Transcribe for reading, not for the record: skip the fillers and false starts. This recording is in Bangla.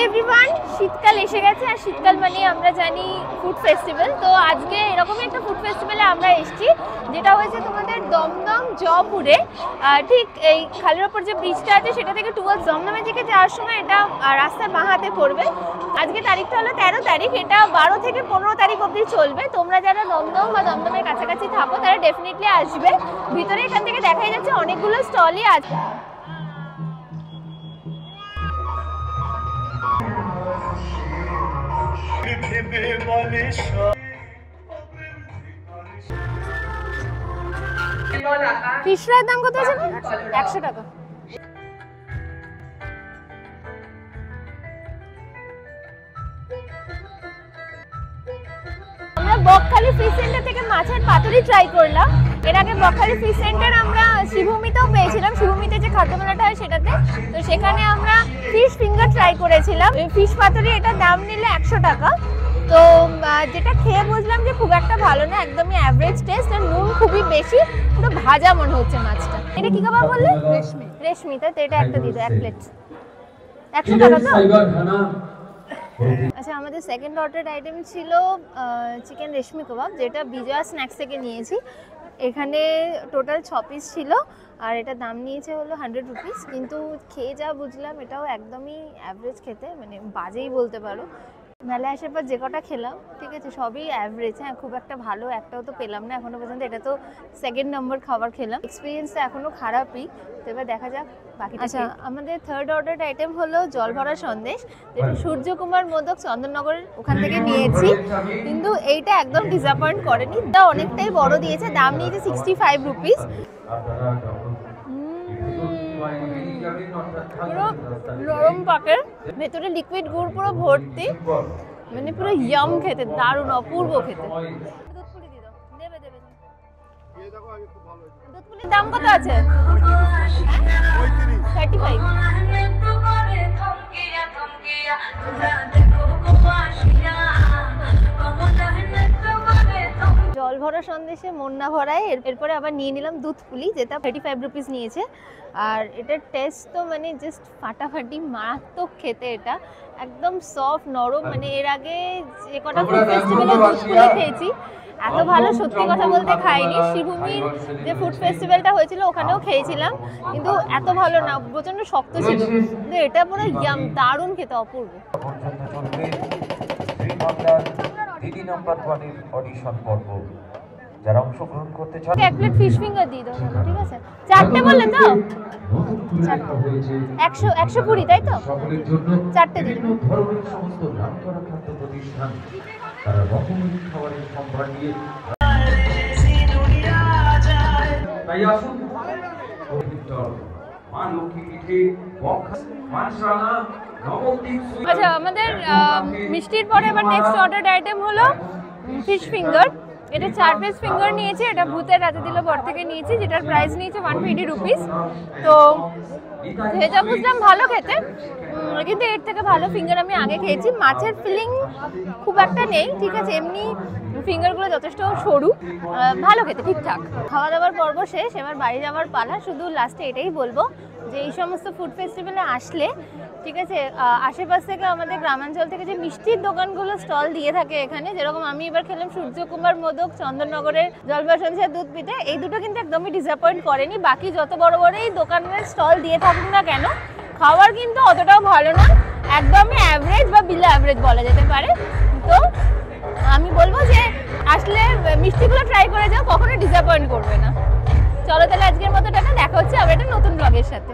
এভরিওয়ান, শীতকাল এসে গেছে আর শীতকাল মানে আমরা জানি ফুড ফেস্টিভ্যাল। তো আজকে এরকমই একটা ফুড ফেস্টিভ্যালে আমরা এসেছি, যেটা হয়েছে তোমাদের দমদম জয়পুরে। ঠিক এই খালের ওপর যে ব্রিজটা আছে সেটা থেকে টুয়ার্ডস দমদমের দিকে যাওয়ার সময় এটা রাস্তার বাঁ হাতে পড়বে। আজকে তারিখটা হলো 13 তারিখ, এটা 12 থেকে 15 তারিখ অবধি চলবে। তোমরা যারা দমদম বা দমদমের কাছাকাছি থাকো তারা ডেফিনেটলি আসবে। ভিতরে এখান থেকে দেখাই যাচ্ছে অনেকগুলো স্টলই আছে। ফিশ ফ্রাইয়ের দাম কত আছে? 100 টাকা। আমরা বকখালি ফিশ সেন্টার থেকে মাছের পাতুরি ট্রাই করলাম। এর আগে বকখালি ফিশ সেন্টার আমরা শিবভূমিতেও পেয়েছিলাম, শিবভূমিতে যে খাদ্যমেলাটা হয় সেটাতে। তো সেখানে আমরা ফিশ ফিঙ্গার ট্রাই করেছিলাম। ফিশ পাতুরি এটার দাম নিলে 100 টাকা। তো যেটা খেয়ে বুঝলাম যে খুব একটা ভালো না, একদমই অ্যাভারেজ টেস্ট, আর নুন খুবই বেশি, পুরো ভাজা মনে হচ্ছে মাছটা। এটা কি কাবাব বললে? রেশমি। রেশমি, তাই তো? এটা একটা দিয়ে দাও, 1 প্লেট 100 টাকা তো? আচ্ছা, আমাদের সেকেন্ড অর্ডার আইটেম ছিল চিকেন রেশমি কাবাব, যেটা বিজয়া স্ন্যাক্স থেকে নিয়েছি। এখানে টোটাল 6 পিস ছিল আর এটা দাম নিয়েছে হলো 100 রুপিস। কিন্তু খেয়ে যা বুঝলাম এটাও একদমই অ্যাভারেজ খেতে, মানে বাজেই বলতে পারো। মেলায় আসার পর যে কটা খেলাম, ঠিক আছে, সবই অ্যাভারেজ। হ্যাঁ, খুব একটা ভালো একটাও তো পেলাম না এখনো পর্যন্ত। এটা তো সেকেন্ড নম্বর খাবার খেলাম, এক্সপিরিয়েন্সটা এখনো খারাপই। তো এবার দেখা যাক বাকি। আচ্ছা, আমাদের থার্ড অর্ডার আইটেম হলো জল ভরা সন্দেশ, যেটা সূর্যকুমার মোদক চন্দননগরের ওখান থেকে নিয়েছি। কিন্তু এইটা একদম ডিসঅ্যাপয়েন্ট করেনি, এটা অনেকটাই বড় দিয়েছে, দাম নিয়েছে 65 রুপিস। পুরো নরম পাকের, ভেতরে লিকুইড গুড় পুরো ভর্তি, মানে পুরো ইয়াম খেতে, দারুণ অপূর্ব খেতে। দুধপুলির দাম কত আছে? 35। জল ভরা সন্দেশে মন না ভরায়। এরপরে আবার নিয়ে নিলাম দুধ পুলি, যেটা 35 রুপিস নিয়েছে। আর এটার টেস্ট তো মানে জাস্ট ফাটাফাটি, মারাত্মক খেতে। এটা একদম সফট নরম, মানে এর আগে যে কটা ফুড ফেস্টিভ্যালে দুধ পুলি খেয়েছি এত ভালো সত্যি কথা বলতে খাইনি। শিবভূমির যে ফুড ফেস্টিভ্যালটা হয়েছিল ওখানেও খেয়েছিলাম, কিন্তু এত ভালো না, প্রচন্ড শক্ত ছিল। কিন্তু এটা পুরো ইয়াম, দারুণ খেতে, অপূর্ব। দিদি নাম্বার 1 এর অডিশন পর্ব যারা অংশগ্রহণ করতে চান, এক প্লেট ফিশ ফিঙ্গার দিয়ে দাও, ঠিক আছে? 4টে বললেন তো? 120, তাই তো? সকলের জন্য 4টে দিন। ধরনের সমস্ত নামকরা খাদ্য প্রতিষ্ঠান তারা রকমারি খাবারের সম্ভার নিয়ে তাই আসুন মা লক্ষ্মী পিঠে, মানসানা। আচ্ছা, আমাদের মিষ্টির পরে এবার নেক্সট অর্ডার আইটেম হলো ফিশ ফিঙ্গার। এটা 4 পিস ফিঙ্গার নিয়েছে, এটা ভূতের রাতে দিল বর থেকে নিয়েছি, যেটার প্রাইস নিয়েছে 120 রুপিস। তো যেটা বুঝলাম ভালো খেতে, কিন্তু এর থেকে ভালো ফিঙ্গার আমি আগে খেয়েছি। মাছের ফিলিং খুব একটা নেই, ঠিক আছে, এমনি ফিঙ্গারগুলো যথেষ্ট সরু, ভালো খেতে, ঠিকঠাক। খাওয়া দাওয়ার পর্ব শেষ, এবার বাড়ি যাওয়ার পালা। শুধু লাস্টে এটাই বলবো যে এই সমস্ত ফুড ফেস্টিভ্যালে আসলে, ঠিক আছে, আশেপাশ থেকে আমাদের গ্রামাঞ্চল থেকে যে মিষ্টির দোকানগুলো স্টল দিয়ে থাকে এখানে, যেরকম আমি এবার খেলাম সূর্যকুমার মোদক, চন্দননগরের জলভরা সন্দেশের দুধ পিঠে, এই দুটো কিন্তু একদমই ডিসঅ্যাপয়েন্ট করেনি। বাকি যত বড় বড় এই দোকানের স্টল দিয়ে থাকুক না কেন, খাবার কিন্তু অতটাও ভালো না, একদমই অ্যাভারেজ বা বিলো অ্যাভারেজ বলা যেতে পারে। তো আমি বলবো যে আসলে মিষ্টিগুলো ট্রাই করে যাও, কখনো ডিসঅ্যাপয়েন্ট করবে না। চলো তাহলে আজকের মতো টাটা, দেখা হচ্ছে আবার একটা নতুন ব্লগের সাথে।